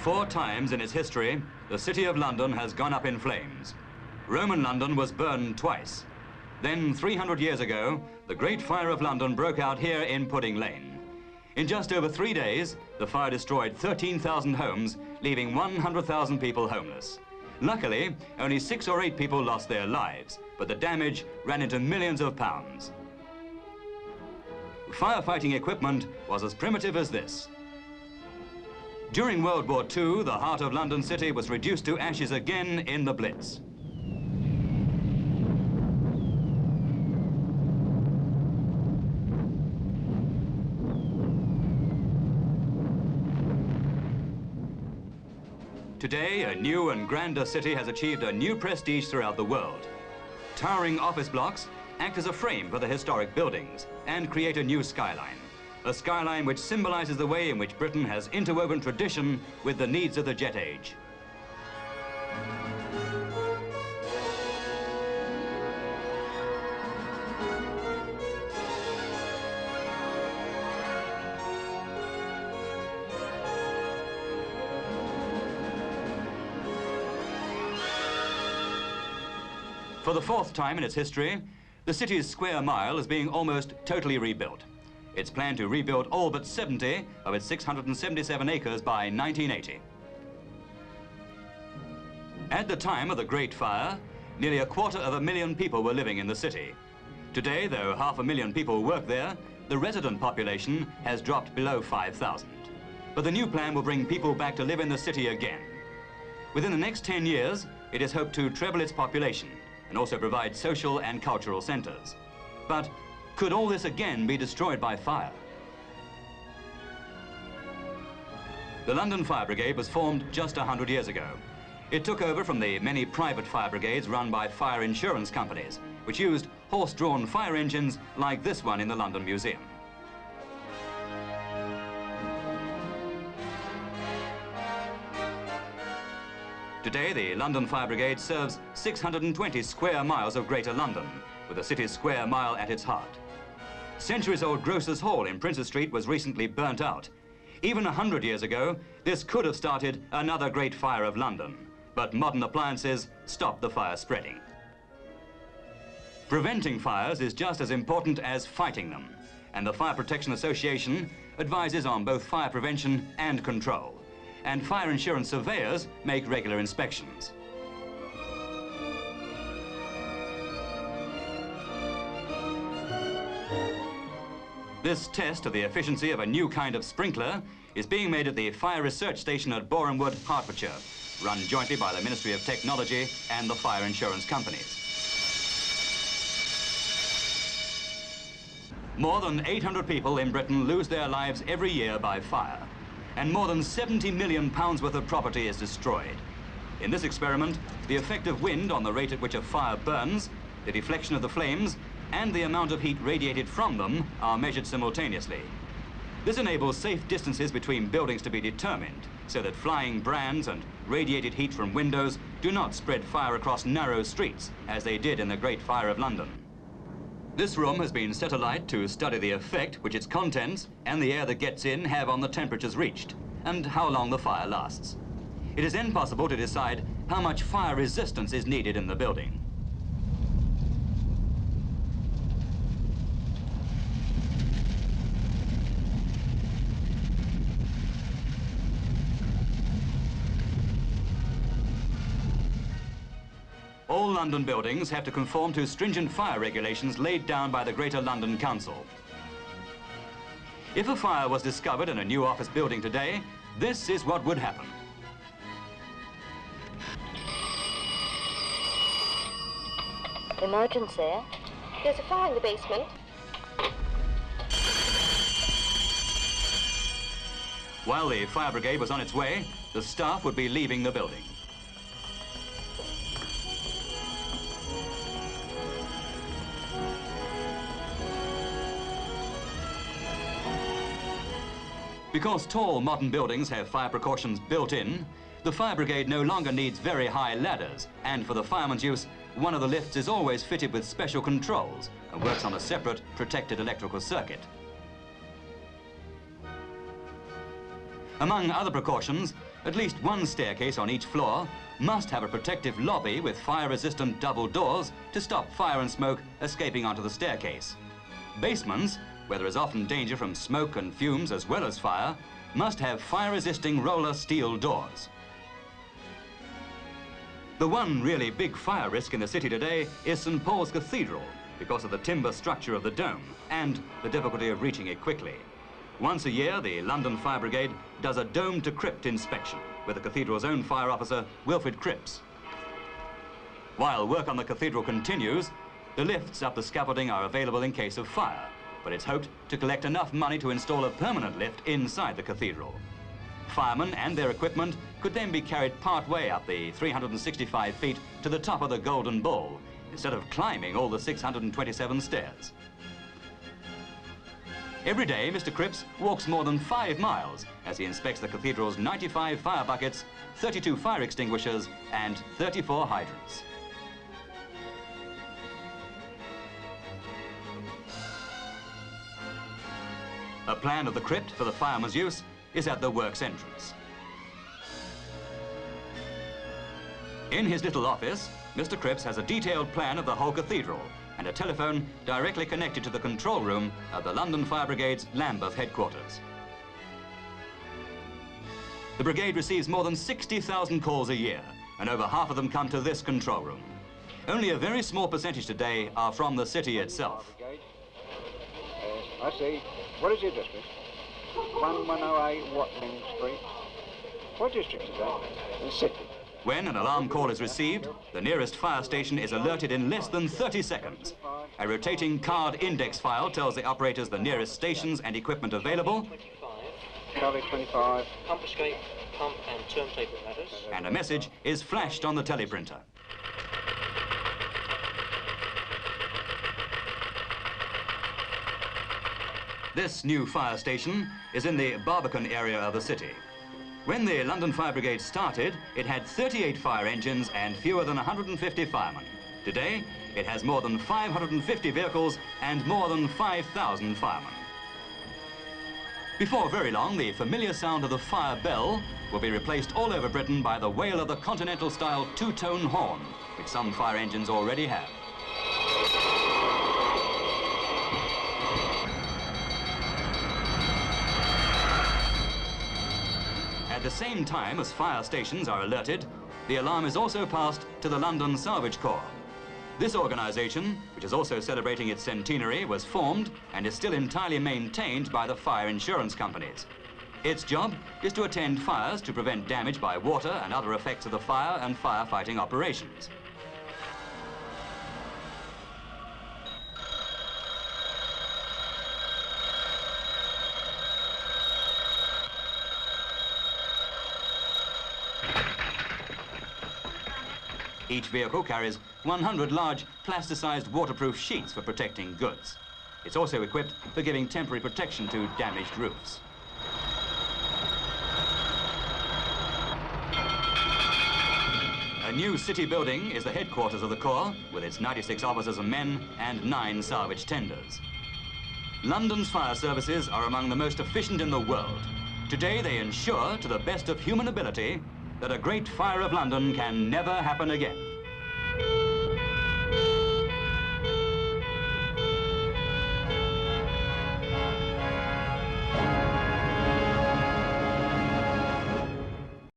4 times in its history, the City of London has gone up in flames. Roman London was burned twice. Then, 300 years ago, the Great Fire of London broke out here in Pudding Lane. In just over 3 days, the fire destroyed 13,000 homes, leaving 100,000 people homeless. Luckily, only 6 or 8 people lost their lives, but the damage ran into millions of pounds. Firefighting equipment was as primitive as this. During World War II, the heart of London City was reduced to ashes again in the Blitz. Today, a new and grander city has achieved a new prestige throughout the world. Towering office blocks act as a frame for the historic buildings and create a new skyline. A skyline which symbolizes the way in which Britain has interwoven tradition with the needs of the jet age. For the 4th time in its history, the city's square mile is being almost totally rebuilt. It's planned to rebuild all but 70 of its 677 acres by 1980. At the time of the Great Fire, nearly 250,000 people were living in the city. Today, though 500,000 people work there, the resident population has dropped below 5,000. But the new plan will bring people back to live in the city again. Within the next 10 years, it is hoped to treble its population and also provide social and cultural centres. But could all this again be destroyed by fire? The London Fire Brigade was formed just 100 years ago. It took over from the many private fire brigades run by fire insurance companies, which used horse-drawn fire engines like this one in the London Museum. Today, the London Fire Brigade serves 620 square miles of Greater London, with the city's square mile at its heart. Centuries-old Grocers' Hall in Princes Street was recently burnt out. Even 100 years ago, this could have started another great fire of London, but modern appliances stopped the fire spreading. Preventing fires is just as important as fighting them, and the Fire Protection Association advises on both fire prevention and control. And fire insurance surveyors make regular inspections. This test of the efficiency of a new kind of sprinkler is being made at the Fire Research Station at Borehamwood, Hertfordshire, run jointly by the Ministry of Technology and the fire insurance companies. More than 800 people in Britain lose their lives every year by fire, and more than £70 million worth of property is destroyed. In this experiment, the effect of wind on the rate at which a fire burns, the deflection of the flames, and the amount of heat radiated from them are measured simultaneously. This enables safe distances between buildings to be determined, so that flying brands and radiated heat from windows do not spread fire across narrow streets, as they did in the Great Fire of London. This room has been set alight to study the effect which its contents and the air that gets in have on the temperatures reached, and how long the fire lasts. It is then possible to decide how much fire resistance is needed in the building. All London buildings have to conform to stringent fire regulations laid down by the Greater London Council. If a fire was discovered in a new office building today, this is what would happen. Emergency. There's a fire in the basement. While the fire brigade was on its way, the staff would be leaving the building. Because tall modern buildings have fire precautions built in, the fire brigade no longer needs very high ladders, and for the fireman's use, one of the lifts is always fitted with special controls and works on a separate protected electrical circuit. Among other precautions, at least one staircase on each floor must have a protective lobby with fire-resistant double doors to stop fire and smoke escaping onto the staircase. Basements, where there is often danger from smoke and fumes as well as fire, must have fire-resisting roller steel doors. The one really big fire risk in the city today is St. Paul's Cathedral because of the timber structure of the dome and the difficulty of reaching it quickly. Once a year, the London Fire Brigade does a dome-to-crypt inspection with the cathedral's own fire officer, Wilfred Cripps. While work on the cathedral continues, the lifts up the scaffolding are available in case of fire, but it's hoped to collect enough money to install a permanent lift inside the cathedral. Firemen and their equipment could then be carried part way up the 365 feet to the top of the Golden Ball, instead of climbing all the 627 stairs. Every day, Mr. Cripps walks more than 5 miles as he inspects the cathedral's 95 fire buckets, 32 fire extinguishers, and 34 hydrants. A plan of the crypt for the firemen's use is at the works entrance. In his little office, Mr. Cripps has a detailed plan of the whole cathedral and a telephone directly connected to the control room of the London Fire Brigade's Lambeth headquarters. The brigade receives more than 60,000 calls a year, and over half of them come to this control room. Only a very small percentage today are from the city itself. I see. What is your district? 1108 Watling Street. What district is that? The city. When an alarm call is received, the nearest fire station is alerted in less than 30 seconds. A rotating card index file tells the operators the nearest stations and equipment available. Charlie 25. Pump escape, pump and turntable matters. And a message is flashed on the teleprinter. This new fire station is in the Barbican area of the city. When the London Fire Brigade started, it had 38 fire engines and fewer than 150 firemen. Today, it has more than 550 vehicles and more than 5,000 firemen. Before very long, the familiar sound of the fire bell will be replaced all over Britain by the wail of the continental-style two-tone horn, which some fire engines already have. At the same time as fire stations are alerted, the alarm is also passed to the London Salvage Corps. This organisation, which is also celebrating its centenary, was formed and is still entirely maintained by the fire insurance companies. Its job is to attend fires to prevent damage by water and other effects of the fire and firefighting operations. Each vehicle carries 100 large plasticized waterproof sheets for protecting goods. It's also equipped for giving temporary protection to damaged roofs. A new city building is the headquarters of the Corps, with its 96 officers and men and 9 salvage tenders. London's fire services are among the most efficient in the world. Today they ensure, to the best of human ability, that a great fire of London can never happen again.